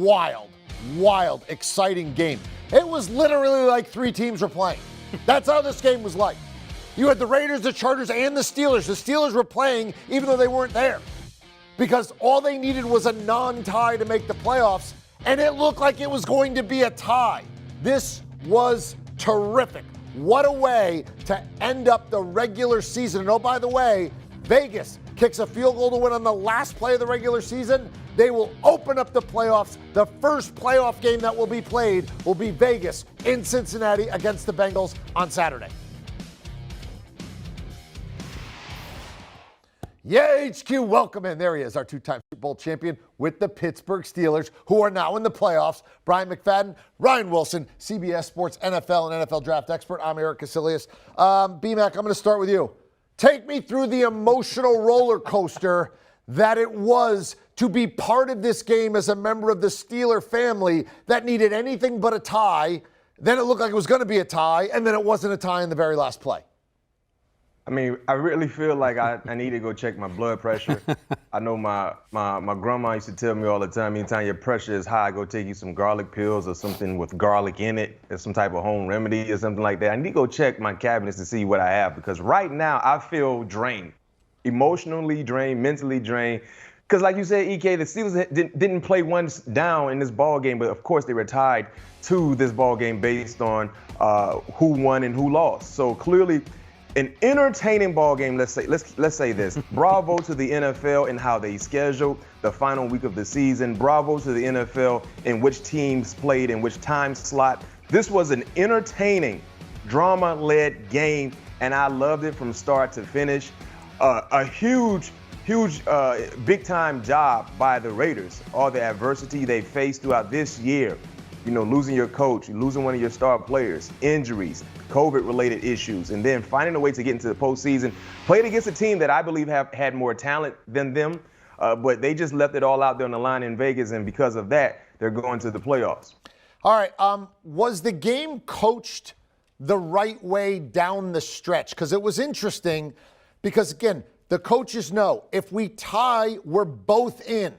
wild, exciting game. It was literally like three teams were playing. That's how this game was like. You had the Raiders, the Chargers, and the Steelers. The Steelers were playing even though they weren't there because all they needed was a non-tie to make the playoffs, and it looked like it was going to be a tie. This was terrific. What a way to end up the regular season. And oh, by the way, Vegas kicks a field goal to win on the last play of the regular season. They will open up the playoffs. The first playoff game that will be played will be Vegas in Cincinnati against the Bengals on Saturday. Yeah, HQ, welcome in. There he is, our two-time Super Bowl champion with the Pittsburgh Steelers, who are now in the playoffs. Brian McFadden, Ryan Wilson, CBS Sports NFL and NFL Draft expert. I'm Eric Casillas. B-Mac, I'm going to start with you. Take me through the emotional roller coaster that it was to be part of this game as a member of the Steeler family that needed anything but a tie. Then it looked like it was going to be a tie, and then it wasn't a tie in the very last play. I mean, I really feel like I need to go check my blood pressure. I know my grandma used to tell me all the time, anytime your pressure is high, go take you some garlic pills or something with garlic in it, or some type of home remedy or something like that. I need to go check my cabinets to see what I have, because right now I feel drained, emotionally drained, mentally drained. Because like you said, EK, the Steelers didn't play one down in this ball game, but of course they were tied to this ball game based on who won and who lost. So clearly, an entertaining ball game. Let's say this. Bravo to the NFL and how they scheduled the final week of the season. Bravo to the NFL in which teams played in which time slot. This was an entertaining, drama-led game, and I loved it from start to finish. A huge, big-time job by the Raiders. All the adversity they faced throughout this year. You know, losing your coach, losing one of your star players, injuries, COVID-related issues, and then finding a way to get into the postseason. Played against a team that I believe have had more talent than them, but they just left it all out there on the line in Vegas, and because of that, they're going to the playoffs. All right, was the game coached the right way down the stretch? Because it was interesting because, again, the coaches know if we tie, we're both in.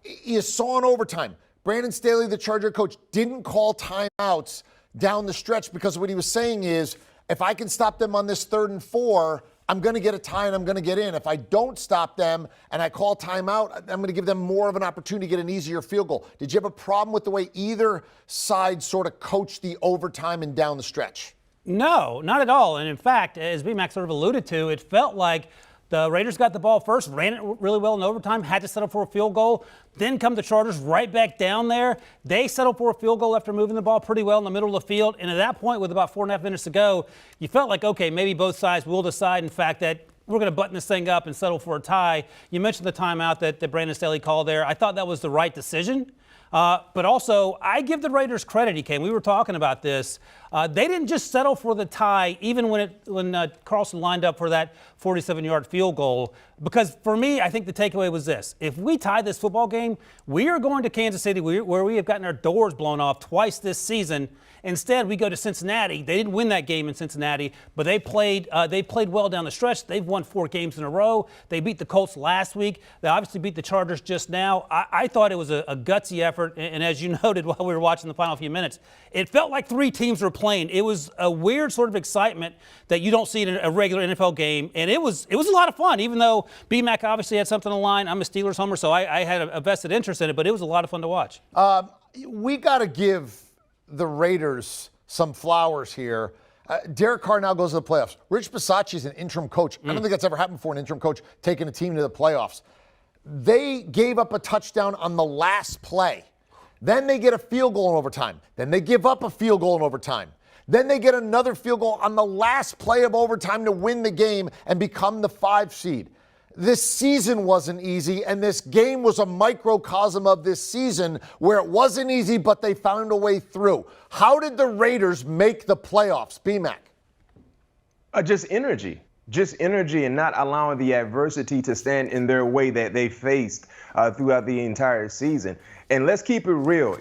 You saw in overtime. Brandon Staley, the Charger coach, didn't call timeouts down the stretch because what he was saying is, if I can stop them on this 3rd and 4, I'm going to get a tie and I'm going to get in. If I don't stop them and I call timeout, I'm going to give them more of an opportunity to get an easier field goal. Did you have a problem with the way either side sort of coached the overtime and down the stretch? No, not at all. And in fact, as B-Mac sort of alluded to, it felt like the Raiders got the ball first, ran it really well in overtime, had to settle for a field goal. Then come the Chargers right back down there. They settled for a field goal after moving the ball pretty well in the middle of the field. And at that point, with about 4.5 minutes to go, you felt like, okay, maybe both sides will decide, in fact, that we're going to button this thing up and settle for a tie. You mentioned the timeout that Brandon Staley called there. I thought that was the right decision. But also, I give the Raiders credit, EK. We were talking about this. They didn't just settle for the tie, even when Carlson lined up for that 47-yard field goal. Because for me, I think the takeaway was this. If we tie this football game, we are going to Kansas City, where we have gotten our doors blown off twice this season. Instead, we go to Cincinnati. They didn't win that game in Cincinnati, but they played well down the stretch. They've won 4 games in a row. They beat the Colts last week. They obviously beat the Chargers just now. I thought it was a gutsy effort, and as you noted while we were watching the final few minutes, it felt like 3 teams were playing. It was a weird sort of excitement that you don't see in a regular NFL game, and it was a lot of fun, even though B-Mac obviously had something on the line. I'm a Steelers homer, so I had a vested interest in it, but it was a lot of fun to watch. We got to give the Raiders some flowers here. Derek Carr now goes to the playoffs. Rich Bisaccia's an interim coach. I don't think that's ever happened before, an interim coach taking a team to the playoffs. They gave up a touchdown on the last play. Then they get a field goal in overtime. Then they give up a field goal in overtime. Then they get another field goal on the last play of overtime to win the game and become the 5 seed. This season wasn't easy, and this game was a microcosm of this season where it wasn't easy, but they found a way through. How did the Raiders make the playoffs, B-Mac? Just energy and not allowing the adversity to stand in their way that they faced throughout the entire season. And let's keep it real.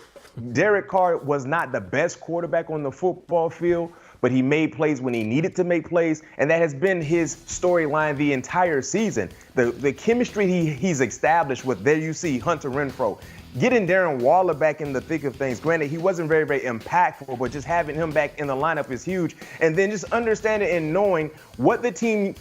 Derek Carr was not the best quarterback on the football field, but he made plays when he needed to make plays, and that has been his storyline the entire season. The chemistry he's established with, there you see Hunter Renfrow, getting Darren Waller back in the thick of things. Granted, he wasn't very, very impactful, but just having him back in the lineup is huge. And then just understanding and knowing what the team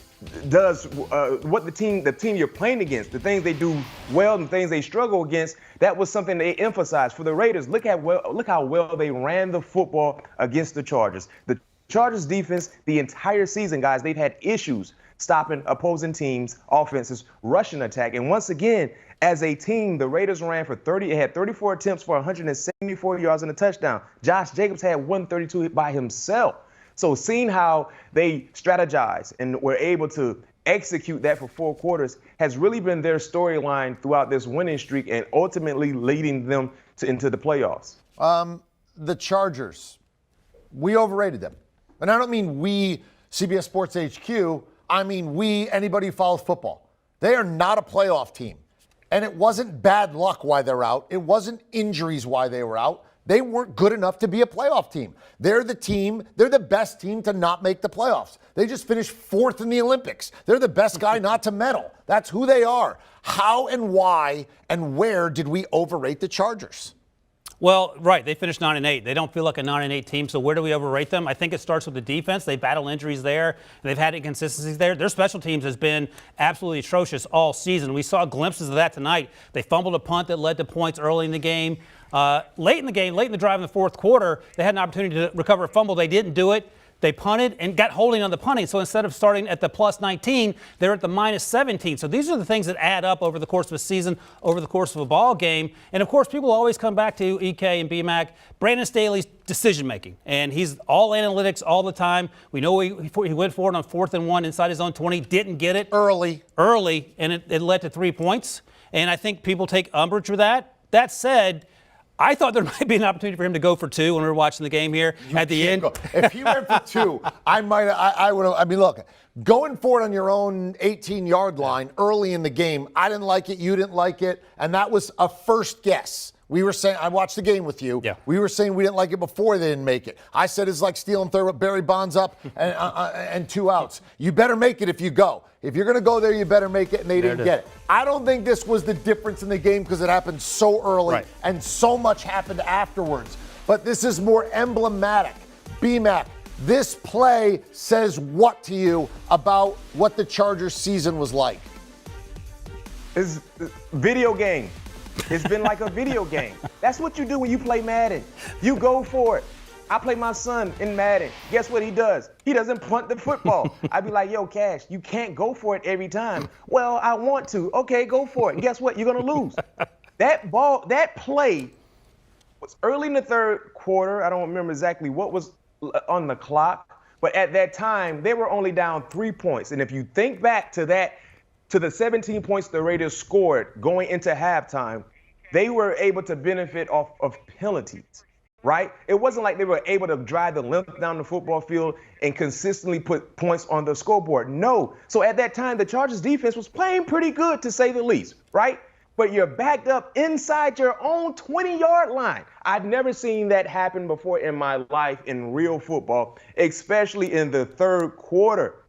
does, what the team you're playing against, the things they do well and the things they struggle against, that was something they emphasized. For the Raiders, look how well they ran the football against the Chargers. The Chargers defense, the entire season, guys, they've had issues stopping opposing teams' offenses, rushing attack. And once again, as a team, the Raiders ran for 34 attempts for 174 yards and a touchdown. Josh Jacobs had 132 by himself. So seeing how they strategize and were able to execute that for 4 quarters has really been their storyline throughout this winning streak and ultimately leading them into the playoffs. The Chargers, we overrated them. And I don't mean we, CBS Sports HQ, I mean we, anybody who follows football. They are not a playoff team. And it wasn't bad luck why they're out. It wasn't injuries why they were out. They weren't good enough to be a playoff team. They're the best team to not make the playoffs. They just finished 4th in the Olympics. They're the best guy not to medal. That's who they are. How and why and where did we overrate the Chargers? Well, right. They finished 9-8. They don't feel like a 9-8 team. So where do we overrate them? I think it starts with the defense. They battle injuries there. They've had inconsistencies there. Their special teams has been absolutely atrocious all season. We saw glimpses of that tonight. They fumbled a punt that led to points early in the game. Late in the drive in the 4th quarter, they had an opportunity to recover a fumble. They didn't do it. They punted and got holding on the punting. So instead of starting at the plus 19, they're at the minus 17. So these are the things that add up over the course of a season, over the course of a ball game. And of course, people always come back to EK and BMAC, Brandon Staley's decision making. And he's all analytics all the time. We know he went for it on 4th and 1 inside his own 20, didn't get it. Early, and it led to 3 points. And I think people take umbrage with that. That said, I thought there might be an opportunity for him to go for 2 when we were watching the game here at the end. If he went for 2, I would have. I mean, look, going for it on your own 18-yard line early in the game, I didn't like it, you didn't like it, and that was a first guess. We were saying, I watched the game with you. Yeah. We were saying we didn't like it before they didn't make it. I said it's like stealing third with Barry Bonds up and 2 outs. You better make it if you go. If you're going to go there, you better make it, and they didn't get it. I don't think this was the difference in the game because it happened so early and so much happened afterwards. But this is more emblematic. BMAC, this play says what to you about what the Chargers season was like? It's a video game. It's been like a video game. That's what you do when you play Madden. You go for it. I play my son in Madden. Guess what he does? He doesn't punt the football. I'd be like, yo, Cash, you can't go for it every time. Well, I want to. Okay, go for it. And guess what? You're going to lose. That play was early in the 3rd quarter. I don't remember exactly what was on the clock. But at that time, they were only down 3 points. And if you think back to that, to the 17 points the Raiders scored going into halftime, they were able to benefit off of penalties, right? It wasn't like they were able to drive the length down the football field and consistently put points on the scoreboard. No. So at that time, the Chargers defense was playing pretty good, to say the least, right? But you're backed up inside your own 20-yard line. I've never seen that happen before in my life in real football, especially in the 3rd quarter.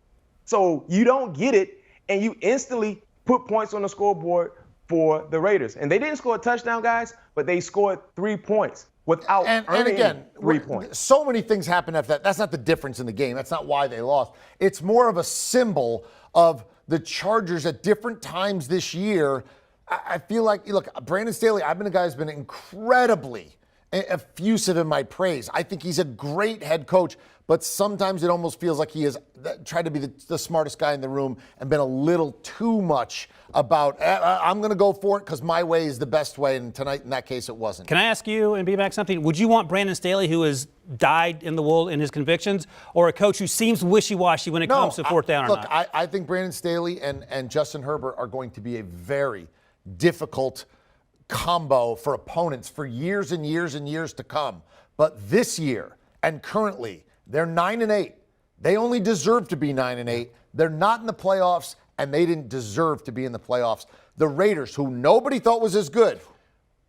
So you don't get it, and you instantly put points on the scoreboard for the Raiders. And they didn't score a touchdown, guys, but they scored 3 points without earning 3 points. So many things happened after that. That's not the difference in the game. That's not why they lost. It's more of a symbol of the Chargers at different times this year. I feel like, look, Brandon Staley, I've been a guy who's been incredibly effusive in my praise. I think he's a great head coach, but sometimes it almost feels like he has tried to be the smartest guy in the room and been a little too much about, I'm going to go for it because my way is the best way, and tonight, in that case, it wasn't. Can I ask you and be back something? Would you want Brandon Staley, who has died in the wool in his convictions, or a coach who seems wishy-washy when it comes to 4th down or not? Look, I think Brandon Staley and Justin Herbert are going to be a very difficult combo for opponents for years and years and years to come. But this year and currently, they're 9-8. They only deserve to be 9-8. They're not in the playoffs, and they didn't deserve to be in the playoffs. The Raiders, who nobody thought was as good,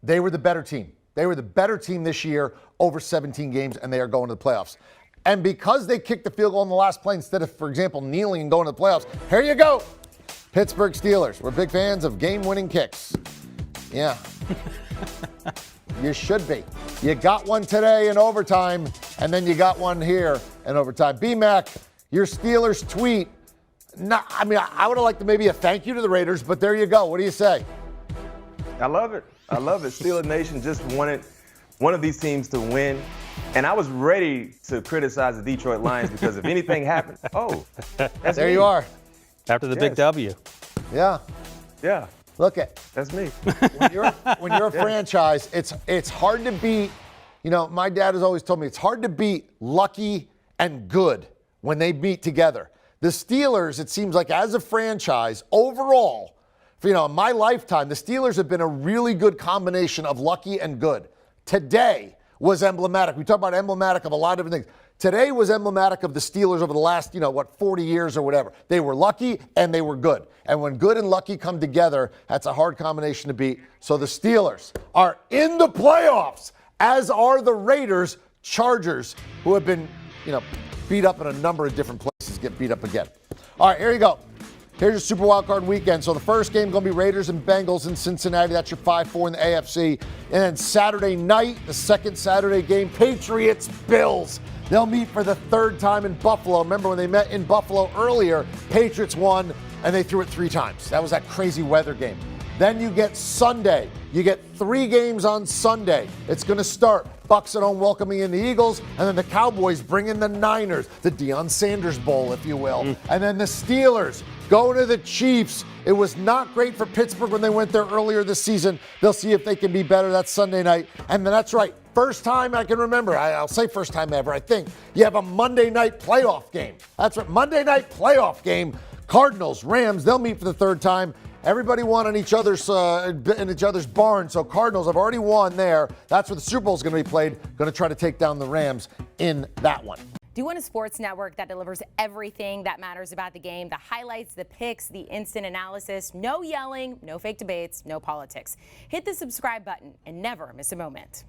they were the better team. They were the better team this year over 17 games, and they are going to the playoffs. And because they kicked the field goal in the last play instead of, for example, kneeling and going to the playoffs, here you go. Pittsburgh Steelers. We're big fans of game-winning kicks. Yeah. You should be. You got one today in overtime, and then you got one here in overtime. B-Mac, your Steelers tweet. I would have liked to maybe a thank you to the Raiders, but there you go. What do you say? I love it. I love it. Steeler Nation just wanted one of these teams to win. And I was ready to criticize the Detroit Lions because if anything happened, that's there me. you are. After the big W. Yeah. Yeah. Look at. That's me. When you're a franchise, it's hard to beat. My dad has always told me it's hard to beat lucky and good when they meet together. The Steelers, it seems like as a franchise, overall, in my lifetime, the Steelers have been a really good combination of lucky and good. Today was emblematic. We talk about emblematic of a lot of different things. Today was emblematic of the Steelers over the last, 40 years or whatever. They were lucky and they were good. And when good and lucky come together, that's a hard combination to beat. So the Steelers are in the playoffs, as are the Raiders. Chargers, who have been, beat up in a number of different places, get beat up again. All right, here you go. Here's your Super Wildcard weekend. So the first game going to be Raiders and Bengals in Cincinnati. That's your 5-4 in the AFC. And then Saturday night, the second Saturday game, Patriots, Bills. They'll meet for the third time in Buffalo. Remember when they met in Buffalo earlier, Patriots won and they threw it 3 times. That was that crazy weather game. Then you get Sunday. You get 3 games on Sunday. It's going to start Bucs at home welcoming in the Eagles, and then the Cowboys bring in the Niners, the Deion Sanders Bowl, if you will. And then the Steelers going to the Chiefs. It was not great for Pittsburgh when they went there earlier this season. They'll see if they can be better. That's Sunday night. And then that's right. First time I can remember, I'll say first time ever, I think, you have a Monday night playoff game. That's right, Monday night playoff game. Cardinals, Rams, they'll meet for the third time. Everybody won in each other's barn, so Cardinals have already won there. That's where the Super Bowl is going to be played. Going to try to take down the Rams in that one. Do you want a sports network that delivers everything that matters about the game? The highlights, the picks, the instant analysis, no yelling, no fake debates, no politics. Hit the subscribe button and never miss a moment.